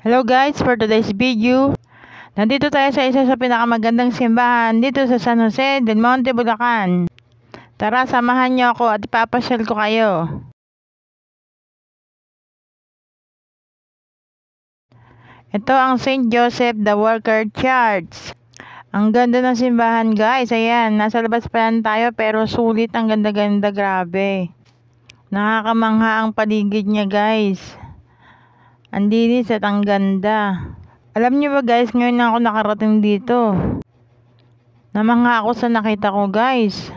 Hello guys, for today's video, nandito tayo sa isa sa pinakamagandang simbahan dito sa San Jose del Monte, Bulacan. Tara, samahan niyo ako at ipapasyal ko kayo. Ito ang St. Joseph the Worker Church. Ang ganda ng simbahan guys, ayan, nasa labas pa lang tayo pero sulit, ang ganda-ganda, grabe. Nakakamangha ang paligid niya guys. Ang linis at ang ganda. Alam niyo ba guys, ngayon na ako nakarating dito. Namangha ako sa nakita ko guys.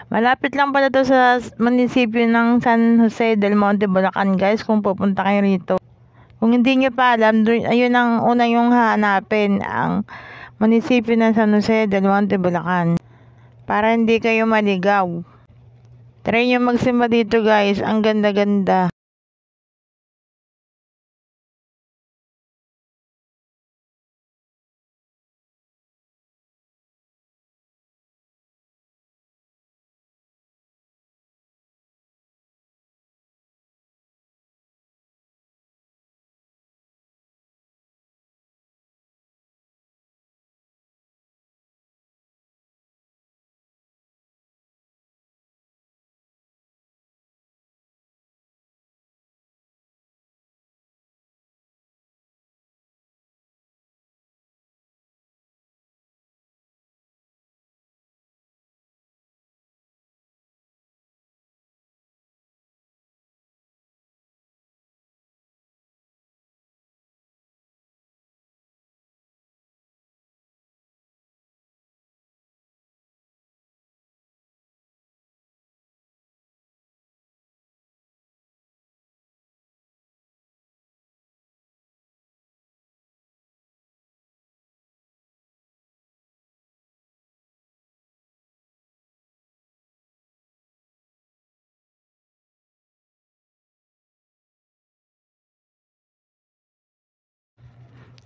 Malapit lang pala to sa munisipyo ng San Jose del Monte, Bulacan guys, kung pupunta kayo rito. Kung hindi niyo pa alam, ayun ang una yung hahanapin, ang munisipyo ng San Jose del Monte, Bulacan. Para hindi kayo maligaw. Try nyo magsimba dito guys, ang ganda-ganda.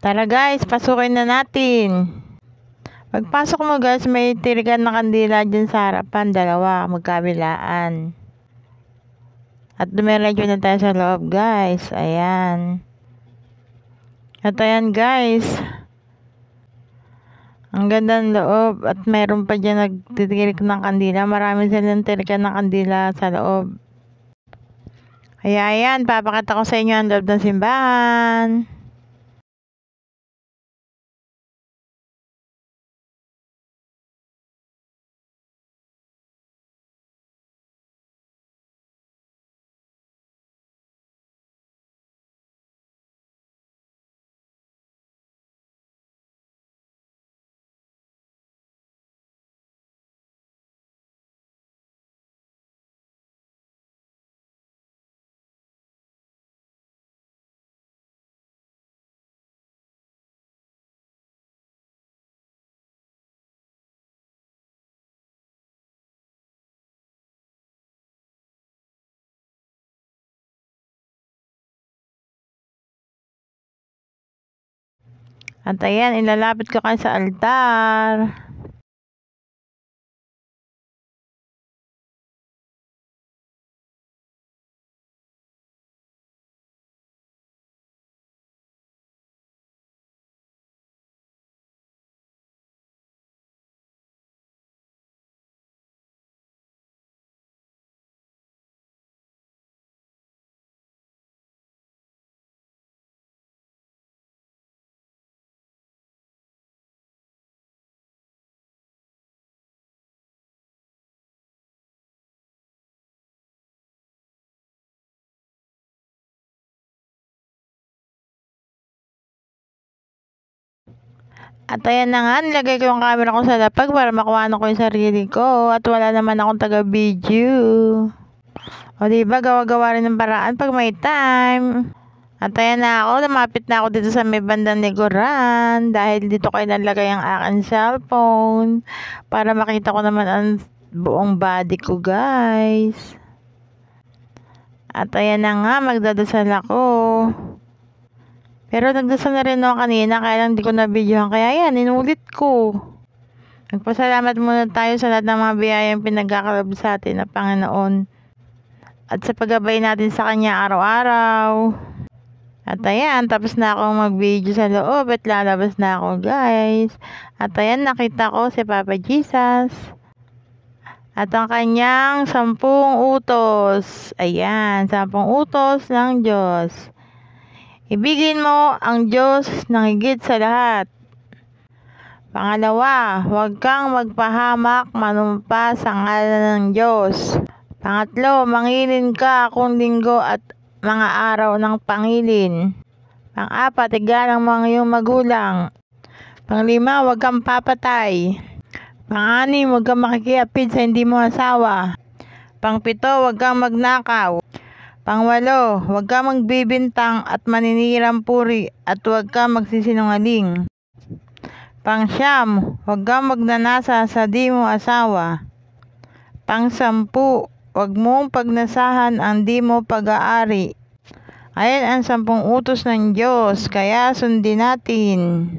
Tara guys, pasukin na natin. Pagpasok mo guys, may tirikan na kandila dyan sa harapan, dalawa, magkabilaan. At dumiretso na tayo sa loob guys, ayan. At ayan guys, ang ganda ng loob at meron pa dyan nagtitirik ng kandila. Marami silang tirikan ng kandila sa loob. Kaya ayan, papakita ko sa inyo ang loob ng simbahan. At ayan, ilalapit ko kayo sa altar. At ayan na nga, nilagay ko yung camera ko sa lapag para makuha ko yung sarili ko. At wala naman akong taga-video. O diba, gawa-gawa rin ng paraan pag may time. At ayan na ako, lumapit na ako dito sa may bandang likuran. Dahil dito kayo nalagay ang aking cellphone. Para makita ko naman ang buong body ko guys. At ayan na nga, magdadasal ako. Pero nagdasal na rin ako kanina, kaya lang di ko na-videohan. Kaya yan, inulit ko. Nagpasalamat muna tayo sa lahat ng mga biyayang pinagkakalob sa atin na Panginoon. At sa paggabay natin sa Kanya araw-araw. At ayan, tapos na akong mag-video sa loob at lalabas na ako guys. At ayan, nakita ko si Papa Jesus. At ang kanyang 10 utos. Ayan, 10 utos ng Diyos. Ibigin mo ang Diyos ng higit sa lahat. Pangalawa, huwag kang magpahamak manumpa sa ngalan ng Diyos. Pangatlo, mangilin ka kung linggo at mga araw ng pangilin. Pang-apat, igalang mo ang iyong magulang. Pang-lima, huwag kang papatay. Pang-anim, huwag kang makikiapid sa hindi mo asawa. Pang-pito, huwag kang magnakaw. Pang-walo, huwag kang magbibintang at maninirang puri at huwag kang magsisinungaling. Pang-siyam, huwag kang magnanasa sa di mo asawa. Pang-sampu, huwag mong pagnasahan ang di mo pag-aari. Ayan ang 10 utos ng Diyos, kaya sundin natin.